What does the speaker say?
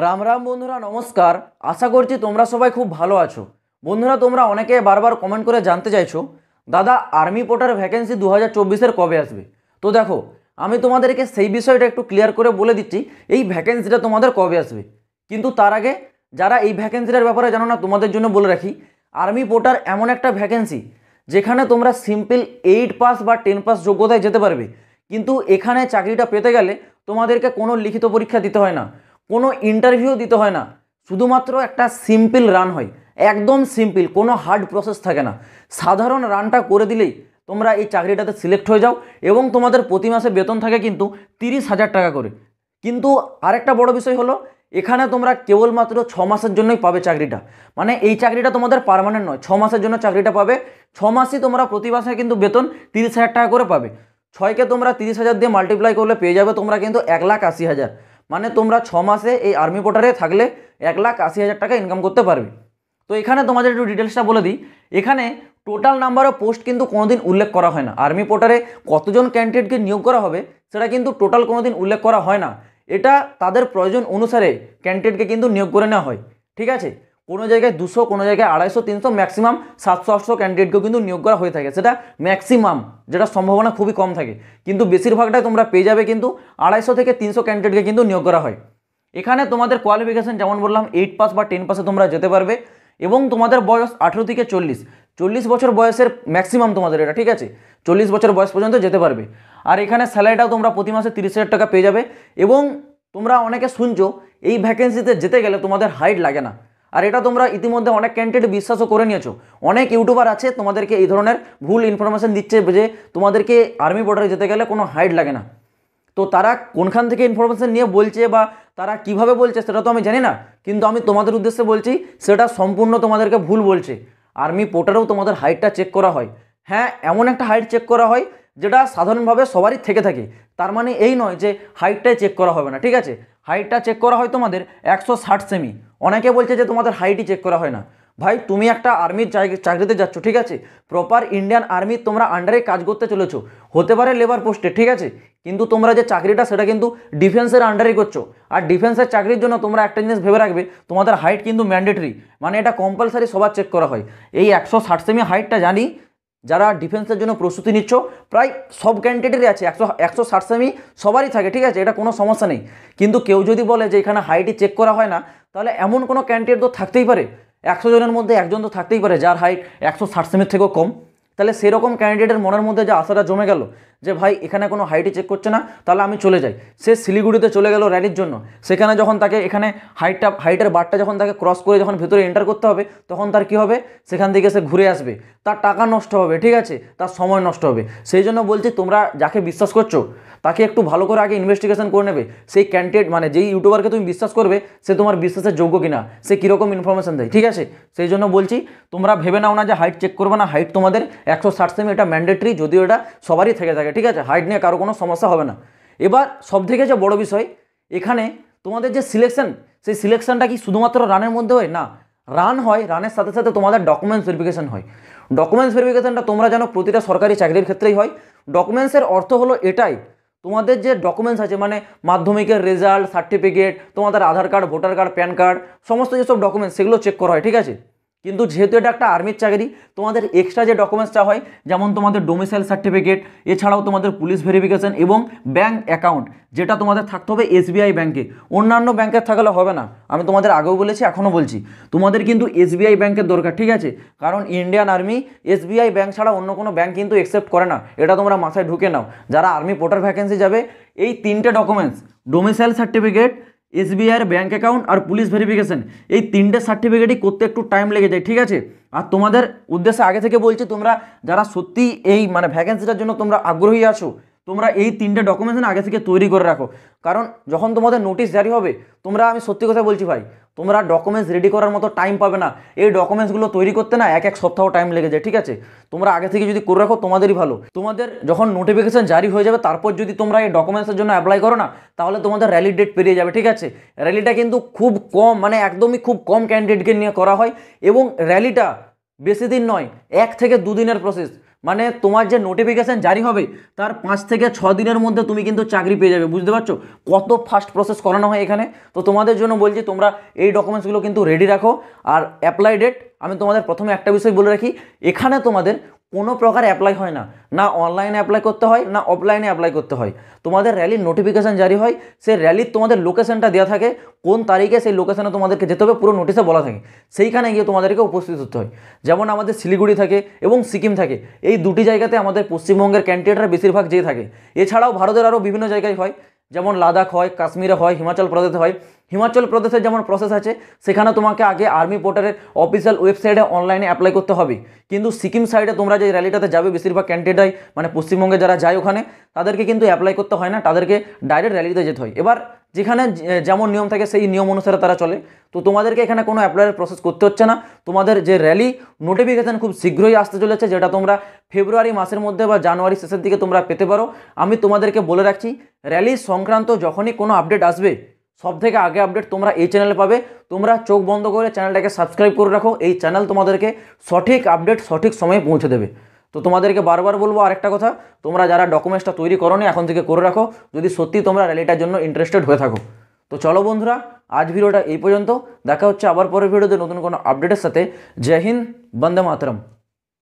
রাম রাম বন্ধুরা, নমস্কার। আশা করছি তোমরা সবাই খুব ভালো আছো। বন্ধুরা, তোমরা অনেকে বারবার কমেন্ট করে জানতে চাইছো, দাদা আর্মি পোর্টার ভ্যাকেন্সি 2024-এর কবে আসবে। তো দেখো, আমি তোমাদেরকে সেই বিষয়টা একটু ক্লিয়ার করে বলে দিচ্ছি, এই ভ্যাকেন্সিটা তোমাদের কবে আসবে। কিন্তু তার আগে যারা এই ভ্যাকেন্সিটার ব্যাপারে জানো না, তোমাদের জন্য বলে রাখি, আর্মি পোর্টার এমন একটা ভ্যাকেন্সি যেখানে তোমরা সিম্পল 8 পাস বা 10 পাস যোগ্যতায় যেতে পারবে। কিন্তু এখানে চাকরিটা পেতে গেলে তোমাদেরকে কোনো লিখিত পরীক্ষা দিতে হয় না, কোনো ইন্টারভিউ দিতে হয় না, শুধুমাত্র একটা সিম্পল রান হয়, একদম সিম্পল, কোনো হার্ড প্রসেস থাকে না। সাধারণ রানটা করে দিলেই তোমরা এই চাকরিটাতে সিলেক্ট হয়ে যাও এবং তোমাদের প্রতি মাসে বেতন থাকে কিন্তু 30,000 টাকা করে। কিন্তু আরেকটা বড় বিষয় হলো, এখানে তোমরা কেবলমাত্র 6 মাসের জন্যই পাবে চাকরিটা। মানে এই চাকরিটা তোমাদের পার্মানেন্ট নয়, 6 মাসের জন্য চাকরিটা পাবে। 6 মাসই তোমরা প্রতি মাসে কিন্তু বেতন 30,000 টাকা করে পাবে। 6কে তোমরা 30,000 দিয়ে মাল্টিপ্লাই করলে পেয়ে যাবে তোমরা কিন্তু 1,80,000। মানে তোমরা 6 মাসে এই আর্মি পোর্টারে থাকলে 1,80,000 টাকা ইনকাম করতে পারবে। তো এখানে তোমাদের একটু ডিটেলসটা বলে দিই। এখানে টোটাল নাম্বার অফ পোস্ট কিন্তু কোনোদিন উল্লেখ করা হয় না। আর্মি পোর্টারে কতজন ক্যান্ডিডেটকে নিয়োগ করা হবে সেটা কিন্তু টোটাল কোনোদিন উল্লেখ করা হয় না। এটা তাদের প্রয়োজন অনুসারে ক্যান্ডিডেটকে কিন্তু নিয়োগ করে নেওয়া হয়, ঠিক আছে। কোনো জায়গায় 200, কোনো জায়গায় 250, 300, ম্যাক্সিমাম 700-800 ক্যান্ডিডেটকেও কিন্তু নিয়োগ করা হয়ে থাকে। সেটা ম্যাক্সিমাম, যেটা সম্ভাবনা খুবই কম থাকে। কিন্তু বেশিরভাগটাই তোমরা পেয়ে যাবে কিন্তু 250 থেকে 300 ক্যান্ডিডেটকে কিন্তু নিয়োগ করা হয়। এখানে তোমাদের কোয়ালিফিকেশন যেমন বললাম 8 পাস বা 10 পাসে তোমরা যেতে পারবে এবং তোমাদের বয়স 18 থেকে 40 বছর বয়সের ম্যাক্সিমাম তোমাদের এটা, ঠিক আছে। 40 বছর বয়স পর্যন্ত যেতে পারবে। আর এখানে স্যালারিটাও তোমরা প্রতি মাসে 30,000 টাকা পেয়ে যাবে। এবং তোমরা অনেকে শুনছো এই ভ্যাকেন্সিতে যেতে গেলে তোমাদের হাইট লাগে না। আর এটা তোমরা ইতিমধ্যে অনেক ক্যান্ডিডেট বিশ্বাসও করে নিয়েছো। অনেক ইউটিউবার আছে তোমাদেরকে এই ধরনের ভুল ইনফরমেশন দিচ্ছে যে তোমাদেরকে আর্মি বর্ডারে যেতে গেলে কোনো হাইট লাগে না। তো তারা কোনখান থেকে ইনফরমেশন নিয়ে বলছে বা তারা কিভাবে বলছে সেটা তো আমি জানি না, কিন্তু আমি তোমাদের উদ্দেশ্যে বলছি সেটা সম্পূর্ণ তোমাদেরকে ভুল বলছে। আর্মি পোর্টারেও তোমাদের হাইটটা চেক করা হয়। হ্যাঁ, এমন একটা হাইট চেক করা হয় যেটা সাধারণভাবে সবারই থেকে থাকে। তার মানে এই নয় যে হাইটটাই চেক করা হবে না, ঠিক আছে। হাইটটা চেক করা হয় তোমাদের 160 সেমি। অনেকে বলছে যে তোমাদের হাইটই চেক করা হয় না। ভাই, তুমি একটা আর্মির চাকরিতে যাচ্ছ, ঠিক আছে। প্রপার ইন্ডিয়ান আর্মির তোমরা আন্ডারে কাজ করতে চলেছো, হতে পারে লেবার পোস্টে, ঠিক আছে। কিন্তু তোমরা যে চাকরিটা সেটা কিন্তু ডিফেন্সের আন্ডারেই করছো। আর ডিফেন্সের চাকরির জন্য তোমরা একটা জিনিস ভেবে রাখবে, তোমাদের হাইট কিন্তু ম্যান্ডেটরি, মানে এটা কম্পালসারি সবার চেক করা হয়। এই 160 সেমি হাইটটা জানি যারা ডিফেন্সের জন্য প্রস্তুতি নিচ্ছ প্রায় সব ক্যান্ডিডেটই আছে, 160 সেমি সবারই থাকে, ঠিক আছে। এটা কোনো সমস্যা নেই। কিন্তু কেউ যদি বলে যে এখানে হাইটই চেক করা হয় না, তাহলে এমন কোনো ক্যান্ডিডেট তো থাকতেই পারে, 100 জনের মধ্যে একজন তো থাকতেই পারে যার হাইট 160 সেমির থেকেও কম। তাহলে সেরকম ক্যান্ডিডেটের মনের মধ্যে যে আশাটা জমে গেল যে ভাই এখানে কোনো হাইটই চেক করছে না, তাহলে আমি চলে যাই। সে শিলিগুড়িতে চলে গেল র্যালির জন্য। সেখানে যখন তাকে এখানে হাইটের বারটা যখন তাকে ক্রস করে যখন ভেতরে এন্টার করতে হবে, তখন তার কি হবে, সেখান থেকে সে ঘুরে আসবে, তার টাকা নষ্ট হবে, ঠিক আছে, তার সময় নষ্ট হবে। সেই জন্য বলছি, তোমরা যাকে বিশ্বাস করছো তাকে একটু ভালো করে আগে ইনভেস্টিগেশন করে নেবে। সেই ক্যান্ডিডেট মানে যেই ইউটিউবারকে তুমি বিশ্বাস করবে সে তোমার বিশ্বাসের যোগ্য কিনা, সে কীরকম ইনফরমেশন দেয়, ঠিক আছে। সেই জন্য বলছি, তোমরা ভেবে নাও না যে হাইট চেক করবে না। হাইট তোমাদের 160 সেমি, এটা ম্যান্ডেটরি, যদিও এটা সবারই থেকে থাকে, ঠিক আছে। হাইট নিয়ে কারো কোনো সমস্যা হবে না। এবার সবথেকে যে বড় বিষয়, এখানে তোমাদের যে সিলেকশন, সেই সিলেকশনটা কি শুধুমাত্র রানের মধ্যে হয় না? রান হয়, রানের সাথে সাথে তোমাদের ডকুমেন্টস ভেরিফিকেশন হয়। ডকুমেন্টস ভেরিফিকেশনটা তোমরা জানো প্রতিটা সরকারি চাকরির ক্ষেত্রেই হয়। ডকুমেন্টসের অর্থ হলো এটাই, তোমাদের যে ডকুমেন্টস আছে, মানে মাধ্যমিকের রেজাল্ট, সার্টিফিকেট, তোমাদের Aadhaar card, voter card, PAN card, সমস্ত যেসব ডকুমেন্টস সেগুলো চেক করা হয়, ঠিক আছে। কিন্তু যেহেতু এটা একটা আর্মির চাকরি, তোমাদের এক্সট্রা যে ডকুমেন্টসটা হয়, যেমন তোমাদের ডোমিসাইল সার্টিফিকেট, এছাড়াও তোমাদের পুলিশ ভেরিফিকেশন এবং ব্যাঙ্ক অ্যাকাউন্ট, যেটা তোমাদের থাকতে হবে এসবিআই ব্যাঙ্কে। অন্যান্য ব্যাঙ্কের থাকলে হবে না। আমি তোমাদের আগেও বলেছি, এখনও বলছি, তোমাদের কিন্তু এসবিআই ব্যাঙ্কের দরকার, ঠিক আছে। কারণ ইন্ডিয়ান আর্মি এসবিআই ব্যাঙ্ক ছাড়া অন্য কোনো ব্যাঙ্ক কিন্তু অ্যাকসেপ্ট করে না। এটা তোমরা মাথায় ঢুকে নাও। যারা আর্মি পোর্টার ভ্যাকেন্সি যাবে, এই 3টে ডকুমেন্টস, ডোমিসাইল সার্টিফিকেট, এসবিআইয়ের ব্যাঙ্ক অ্যাকাউন্ট আর পুলিশ ভেরিফিকেশন, এই 3টে সার্টিফিকেটই করতে একটু টাইম লেগে যায়, ঠিক আছে। আর তোমাদের উদ্দেশ্যে আগে থেকে বলছি, তোমরা যারা সত্যি এই মানে ভ্যাকেন্সিটার জন্য তোমরা আগ্রহী আছো, তোমরা এই 3টে ডকুমেন্টস আগে থেকে তৈরি করে রাখো। কারণ যখন তোমাদের নোটিশ জারি হবে, তোমরা, আমি সত্যি কথা বলছি ভাই, তোমরা ডকুমেন্টস রেডি করার মতো টাইম পাবে না। এই ডকুমেন্টসগুলো তৈরি করতে না এক সপ্তাহ টাইম লেগে যায়, ঠিক আছে। তোমরা আগে থেকে যদি করে রাখো তোমাদেরই ভালো। তোমাদের যখন নোটিফিকেশন জারি হয়ে যাবে, তারপর যদি তোমরা এই ডকুমেন্টসের জন্য অ্যাপ্লাই করো না, তাহলে তোমাদের র্যালি ডেট পেরিয়ে যাবে, ঠিক আছে। র্যালিটা কিন্তু খুব কম, মানে একদমই খুব কম ক্যান্ডিডেটকে নিয়ে করা হয় এবং র্যালিটা বেশি দিন নয়, 1 থেকে 2 দিনের প্রসেস। মানে তোমার যে নোটিফিকেশান জারি হবে তার 5 থেকে 6 দিনের মধ্যে তুমি কিন্তু চাকরি পেয়ে যাবে। বুঝতে পারছো কত ফাস্ট প্রসেস করানো হয় এখানে। তো তোমাদের জন্য বলছি তোমরা এই ডকুমেন্টসগুলো কিন্তু রেডি রাখো। আর অ্যাপ্লাই ডেট আমি তোমাদের প্রথমে একটা বিষয় বলে রাখি, এখানে তোমাদের কোনো প্রকার অ্যাপ্লাই হয় না, না অনলাইনে অ্যাপ্লাই করতে হয় না অফলাইনে অ্যাপ্লাই করতে হয়। তোমাদের র্যালির নোটিফিকেশান জারি হয়, সেই র্যালির তোমাদের লোকেশনটা দেওয়া থাকে, কোন তারিখে সেই লোকেশনে তোমাদেরকে যেতে হবে পুরো নোটিশে বলা থাকে, সেইখানে গিয়ে তোমাদেরকে উপস্থিত হতে হয়। যেমন আমাদের শিলিগুড়ি থাকে এবং সিকিম থাকে, এই দুটি জায়গাতে আমাদের পশ্চিমবঙ্গের ক্যান্ডিডেটরা বেশিরভাগ যেয়ে থাকে। এছাড়াও ভারতের আরও বিভিন্ন জায়গায় হয়, যেমন লাদাখ হয়, কাশ্মীরে হয়, হিমাচল প্রদেশে হয়। হিমাচল প্রদেশের যেমন প্রসেস আছে, সেখানে তোমাকে আগে আর্মি পোর্টালের অফিসিয়াল ওয়েবসাইটে অনলাইনে অ্যাপ্লাই করতে হবে। কিন্তু সিকিম সাইডে তোমরা যে র্যালিটাতে যাবে বেশিরভাগ ক্যান্ডিডেটই মানে পশ্চিমবঙ্গে যারা যায় ওখানে, তাদেরকে কিন্তু অ্যাপ্লাই করতে হয় না, তাদেরকে ডাইরেক্ট র্যালিতে যেতে হয়। এবার যেখানে যেমন নিয়ম থাকে সেই নিয়ম অনুসারে তারা চলে। তো তোমাদেরকে এখানে কোনো অ্যাপ্লাইয়ের প্রসেস করতে হচ্ছে না। তোমাদের যে র্যালি নোটিফিকেশান খুব শীঘ্রই আসতে চলেছে, যেটা তোমরা ফেব্রুয়ারি মাসের মধ্যে বা জানুয়ারি শেষের দিকে তোমরা পেতে পারো। আমি তোমাদেরকে বলে রাখছি, র্যালি সংক্রান্ত যখনই কোনো আপডেট আসবে সব থেকে আগে আপডেট তোমরা এই চ্যানেলে পাবে। তোমরা চোখ বন্ধ করে চ্যানেলটাকে সাবস্ক্রাইব করে রাখো, এই চ্যানেল তোমাদেরকে সঠিক আপডেট সঠিক সময়ে পৌঁছে দেবে। তো তোমাদেরকে বারবার বলবো আরেকটা কথা, তোমরা যারা ডকুমেন্টসটা তৈরি করোনি এখন থেকে করে রাখো, যদি সত্যি তোমরা র্যালিটার জন্য ইন্টারেস্টেড হয়ে থাকো। তো চলো বন্ধুরা, আজ ভিডিওটা এই পর্যন্ত। দেখা হচ্ছে আবার পরের ভিডিওতে নতুন কোনো আপডেটের সাথে। জয় হিন্দ, বন্দে মাতরম।